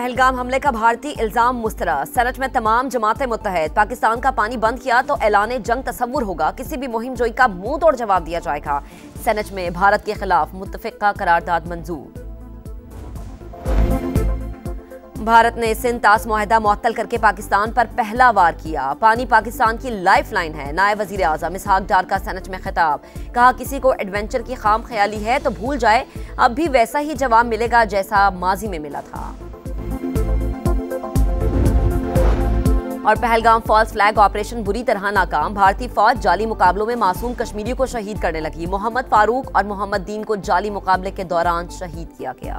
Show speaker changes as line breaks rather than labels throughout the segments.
पहलगाम हमले का भारतीय इल्जाम मुस्तरद। सेनेट में तमाम जमातें मुत्तहद। पाकिस्तान का पानी बंद किया तो ऐलान जंग तस्वुर होगा। किसी भी मुहिम जोई का मुंह तोड़ जवाब दिया जाएगा। सेनेट में भारत के खिलाफ मुत्तफिका करारदाद मंजूर। भारत ने सिंध तास मुआहदा मुअत्तल करके पाकिस्तान पर पहला वार किया। पानी पाकिस्तान की लाइफ लाइन है। नायब वजीर आजम इसहाक डार का सेनेट में खिताब। कहा, किसी को एडवेंचर की खाम ख्याली है तो भूल जाए, अब भी वैसा ही जवाब मिलेगा जैसा माजी में मिला था। और पहलगाम फॉल्स फ्लैग ऑपरेशन बुरी तरह नाकाम। भारतीय फौज जाली मुकाबलों में मासूम कश्मीरियों को शहीद करने लगी। मोहम्मद फारूक और मोहम्मद दीन को जाली मुकाबले के दौरान शहीद किया गया।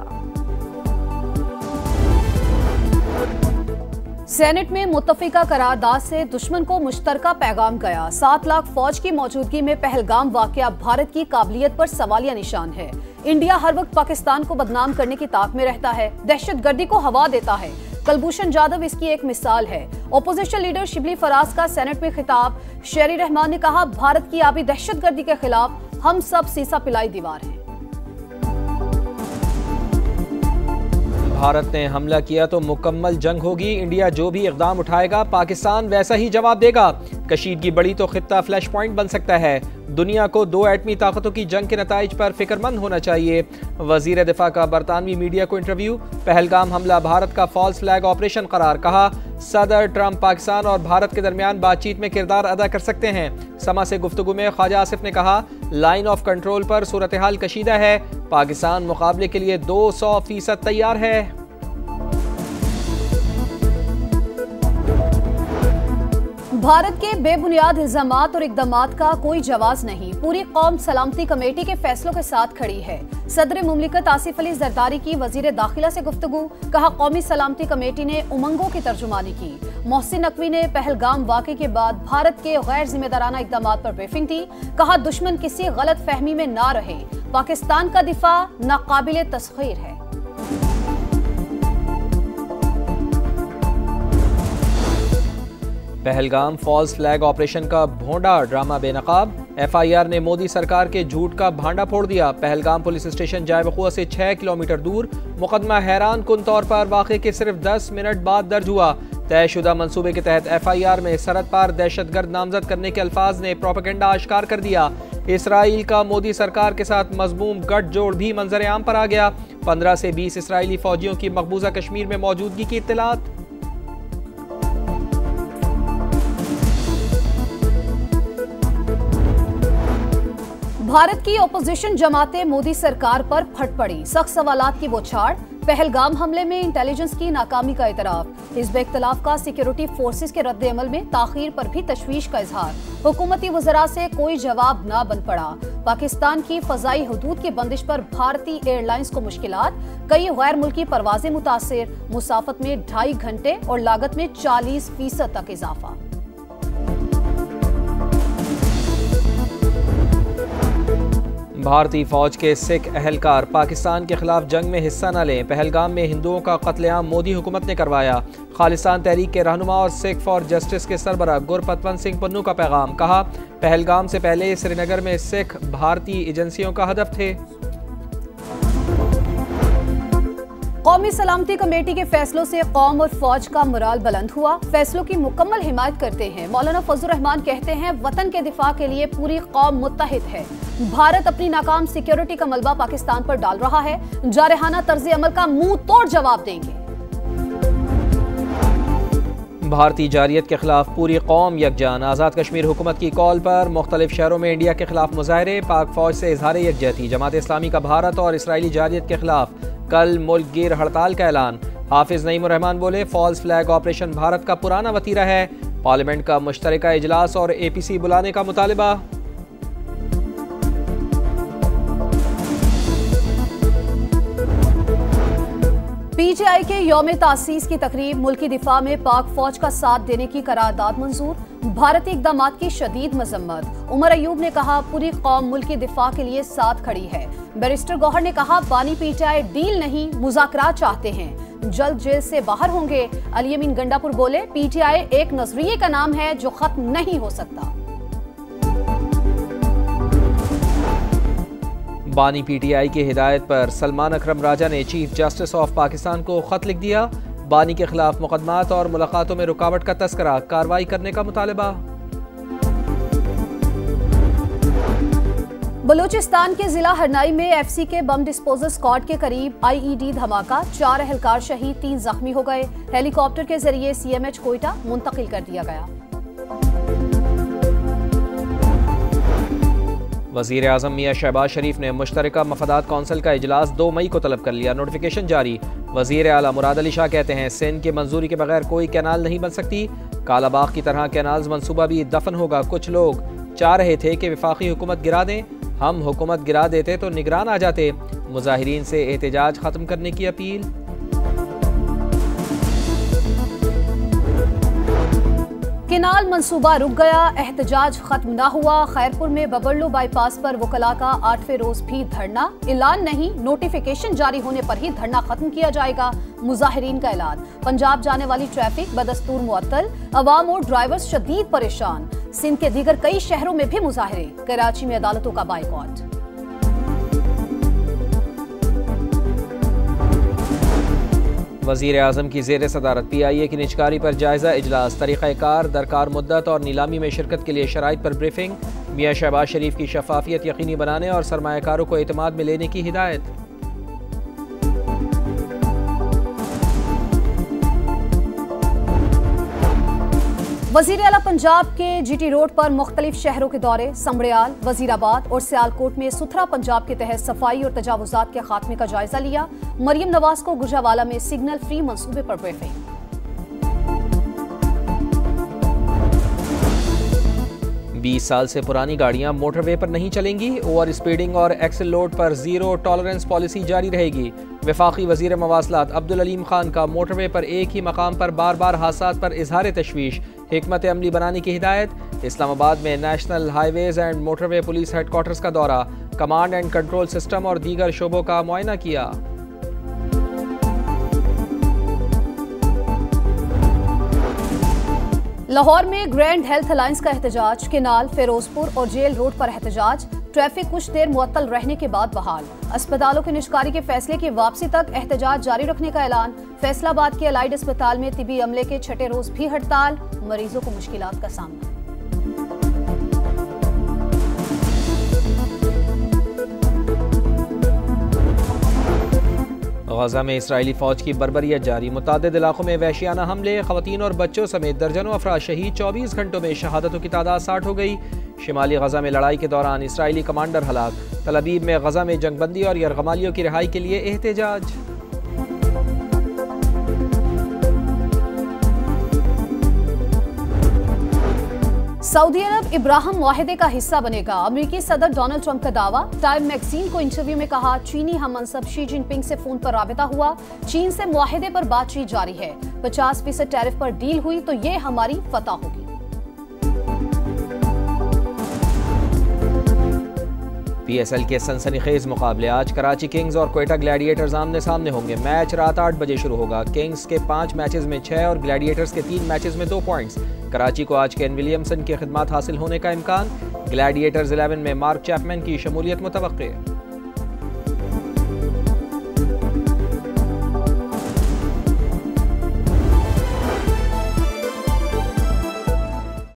सेनेट में मुत्तफिका करारदाद से दुश्मन को मुश्तरका पैगाम गया। 7 लाख फौज की मौजूदगी में पहलगाम वाकया भारत की काबिलियत पर सवालिया निशान है। इंडिया हर वक्त पाकिस्तान को बदनाम करने की ताक में रहता है, दहशतगर्दी को हवा देता है। कुलभूषण जाधव इसकी एक मिसाल है। ओपोजिशन लीडर शिबली फराज का सेनेट में खिताब। शेरी रहमान ने कहा, भारत की आबी दहशतगर्दी के खिलाफ हम सब सीसा पिलाई दीवार हैं।
भारत ने हमला किया तो मुकम्मल जंग होगी। इंडिया जो भी इक़दाम उठाएगा पाकिस्तान वैसा ही जवाब देगा। कशीदगी बड़ी तो खित्ता फ्लैश पॉइंट बन सकता है। दुनिया को 2 एटमी ताकतों की जंग के नताइज पर फिक्रमंद होना चाहिए। वजीर दिफा का बरतानवी मीडिया को इंटरव्यू। पहलगाम हमला भारत का फॉल्स फ्लैग ऑपरेशन करार। कहा, सदर ट्रंप पाकिस्तान और भारत के दरमियान बातचीत में किरदार अदा कर सकते हैं। समा से गुफ्तगू में ख्वाजा आसिफ ने कहा, लाइन ऑफ कंट्रोल पर सूरत हाल कशीदा है। पाकिस्तान मुकाबले के लिए 200% तैयार है।
भारत के बेबुनियाद इल्जामात और इकदामात का कोई जवाब नहीं। पूरी कौम सलामती कमेटी के फैसलों के साथ खड़ी है। सदर मुमलिकत आसिफ अली जरदारी की वजीर दाखिला से गुफ्तगू। कहा, कौमी सलामती कमेटी ने उमंगों की तर्जुमानी की। मोहसिन नकवी ने पहलगाम वाक़े के बाद भारत के गैर जिम्मेदाराना इकदामात पर ब्रीफिंग दी। कहा, दुश्मन किसी गलत फहमी में ना रहे। पाकिस्तान का दिफा नाकाबिले तस्खीर है।
पहलगाम फॉल्स फ्लैग ऑपरेशन का भोंडा ड्रामा बेनकाब। FIR ने मोदी सरकार के झूठ का भांडा फोड़ दिया। पहलगाम पुलिस स्टेशन जाए वक़ुआ से 6 किलोमीटर दूर। मुकदमा हैरान कुन तौर पर वाक़े के सिर्फ 10 मिनट बाद दर्ज हुआ। तयशुदा मंसूबे के तहत FIR में सरहद पार दहशतगर्द नामजद करने के अल्फाज ने प्रोपेगेंडा आश्कार कर दिया। इसराइल का मोदी सरकार के साथ मजमूम गठजोड़ भी मंजर आम पर आ गया। 15 से 20 इसराइली फौजियों की मकबूजा कश्मीर में मौजूदगी की इत्तलात।
भारत की ओपोजिशन जमातें मोदी सरकार पर फट पड़ी। सख्त सवालात की बौछार। पहलगाम हमले में इंटेलिजेंस की नाकामी का इतराफ। हिज़्ब इख्तिलाफ का सिक्योरिटी फोर्सेस के रद्द अमल में ताखीर पर भी तशवीश का इजहार। हुकूमती वज़रा से कोई जवाब ना बन पड़ा। पाकिस्तान की फ़ज़ाई हदूद की बंदिश पर भारतीय एयरलाइंस को मुश्किलात। कई गैर मुल्की परवाजें मुतासिर। मुसाफत में 2.5 घंटे और लागत में 40% तक इजाफा।
भारतीय फौज के सिख अहलकार पाकिस्तान के खिलाफ जंग में हिस्सा न लें। पहलगाम में हिंदुओं का कत्लेआम मोदी हुकूमत ने करवाया। खालिस्तान तहरीक के रहनुमा और सिख फॉर जस्टिस के सरबराह गुरपतवंत सिंह पन्नू का पैगाम। कहा, पहलगाम से पहले श्रीनगर में सिख भारतीय एजेंसियों का हदफ थे।
कौमी सलामती कमेटी के फैसलों से कौम और फौज का मोराल बुलंद हुआ। फैसलों की मुकम्मल हिमायत करते हैं। मौलाना फजलुर रहमान कहते हैं, वतन के दिफा के लिए पूरी कौम मुत्तहिद है। भारत अपनी नाकाम सिक्योरिटी का मलबा पाकिस्तान पर डाल रहा है। जारहाना तर्ज अमल का मुंह तोड़ जवाब देंगे।
भारतीय जारियत के खिलाफ पूरी कौम यकजान। आज़ाद कश्मीर हुकूमत की कॉल पर मुख्तलिफ शहरों में इंडिया के खिलाफ मुजाहरे। पाक फौज से इजहार यकजहती। जमात इस्लामी का भारत और इसराइली जारियत के खिलाफ कल मुल्क गिर हड़ताल का ऐलान। हाफिज नईम रहमान बोले, फॉल्स फ्लैग ऑपरेशन भारत का पुराना वतीरा है। पार्लियामेंट का मुश्तरका इजलास और APC बुलाने का मुतालिबा।
PTI के यौम तासीस की तकरीब। मुल्की दिफा में पाक फौज का साथ देने की करारदाद मंजूर। भारतीय इक़दामात की शदीद मजम्मत। उमर अयूब ने कहा, पूरी कौम मुल्की दिफा के लिए साथ खड़ी है। बैरिस्टर गौहर ने कहा, बानी PTI डील नहीं मुज़ाकरात चाहते हैं। जल्द जेल से बाहर होंगे। अली अमीन गंडापुर बोले, PTI एक नजरिए का नाम है जो खत्म नहीं हो सकता।
बानी PTI की हिदायत पर सलमान अकरम राजा ने चीफ जस्टिस ऑफ पाकिस्तान को खत लिख दिया। बानी के खिलाफ मुकदमात और मुलाकातों में रुकावट का तस्करा, कार्रवाई करने का मुतालबा।
बलूचिस्तान के जिला हरनाई में एफसी के बम डिस्पोजल स्क्वाड के करीब आईईडी धमाका, 4 एहलकार शहीद, 3 जख्मी हो गए। हेलीकॉप्टर के जरिए सीएमएच कोयटा मुंतकिल कर दिया गया।
वज़ीर आज़म मियां शहबाज शरीफ ने मुश्तरका मफादात कौंसिल का इजलास 2 मई को तलब कर लिया, नोटिफिकेशन जारी। वज़ीर आला मुराद अली शाह कहते हैं सिंध की मंजूरी के बगैर कोई कैनाल नहीं बन सकती। कालाबाग की तरह कैनाल्स मंसूबा भी दफन होगा। कुछ लोग चाह रहे थे कि वफाकी हुकूमत गिरा दें, हम हुकूमत गिरा देते तो निगरान आ जाते। मुजाहिरीन से एहतजाज खत्म करने की अपील।
केनाल मंसूबा रुक गया, एहतजाज खत्म ना हुआ। खैरपुर में बबरलो बाईपास पर वकला का 8वें रोज भी धरना। ऐलान नहीं, नोटिफिकेशन जारी होने पर ही धरना खत्म किया जाएगा, मुजाहिरीन का ऐलान। पंजाब जाने वाली ट्रैफिक बदस्तूर मुअत्तल, अवाम और ड्राइवर्स शदीद परेशान। सिंध के दीगर कई शहरों में भी मुजाहरे, कराची में अदालतों का बाइकॉट।
वज़ीर आज़म की ज़ेर सदारत PIA की निजकारी पर जायज़ा इजलास, तरीक़ाकार, दरकार मुद्दत और नीलामी में शिरकत के लिए शराइत पर ब्रीफिंग। मियां शहबाज शरीफ की शफाफियत यकीनी बनाने और सरमायाकारों को एतमाद में लेने की हिदायत।
वज़ीर आला पंजाब के GT रोड पर मुख्तलिफ शहरों के दौरे, समड़ियाल, वज़ीराबाद और सियालकोट में सुथरा पंजाब के तहत सफाई और तजावुज़ात के खात्मे का जायजा लिया। मरियम नवाज को गुजरावाला में सिग्नल फ्री मंसूबे पर ब्रीफिंग।
20 साल से पुरानी गाड़ियां मोटरवे पर नहीं चलेंगी। ओवर स्पीडिंग और एक्सल लोड पर जीरो टॉलरेंस पॉलिसी जारी रहेगी। वफाकी वज़ीर मवासलात अब्दुल अलीम खान का मोटरवे पर एक ही मकाम पर बार बार हादसात पर इजहार तशवीश, हिकमत अमली बनाने की हिदायत। इस्लामाबाद में national highways and motorway police headquarters का दौरा, कमांड एंड कंट्रोल सिस्टम और दीगर शोबों का मुआयना किया।
लाहौर में ग्रैंड हेल्थ अलायंस का एहतजाज, केनाल, फिरोजपुर और जेल रोड पर एहतजाज। ट्रैफिक कुछ देर मुअत्तल रहने के बाद बहाल। अस्पतालों की निजकारी के फैसले की वापसी तक एहतजाज जारी रखने का ऐलान। फैसलाबाद के अलाइड अस्पताल में तिबी अमले के 6ठे रोज भी हड़ताल, मरीजों को मुश्किलात का सामना।
गजा में इसराइली फौज की बर्बरियत जारी, मुतादिद इलाकों में वहशियाना हमले, खवातीन और बच्चों समेत दर्जनों अफराद शहीद। 24 घंटों में शहादतों की तादाद 60 हो गई। शिमाली गजा में लड़ाई के दौरान इसराइली कमांडर हलाक। तल अबीब में गजा में जंगबंदी और यरगमालियों की रिहाई के लिए एहतजाज।
सऊदी अरब इब्राहिम मुआहिदे का हिस्सा बनेगा, अमेरिकी सदर डोनाल्ड ट्रंप का दावा। टाइम मैगजीन को इंटरव्यू में कहा, चीनी हममनसब शी जिनपिंग से फोन पर राबिता हुआ। चीन से मुआहिदे पर बातचीत जारी है। 50% टैरिफ पर डील हुई तो ये हमारी फतह होगी।
PSL के सनसनीखेज मुकाबले, आज कराची किंग्स और क्वेटा ग्लैडिएटर्स आमने सामने होंगे। मैच रात 8 बजे शुरू होगा। किंग्स के 5 मैचेस में 6 और ग्लैडिएटर्स के 3 मैचेस में 2 पॉइंट्स। कराची को आज केन विलियमसन की खिदमत हासिल होने का इम्कान। ग्लैडिएटर्स 11 में मार्क चैपमैन की शमूलियत मुतवक्के।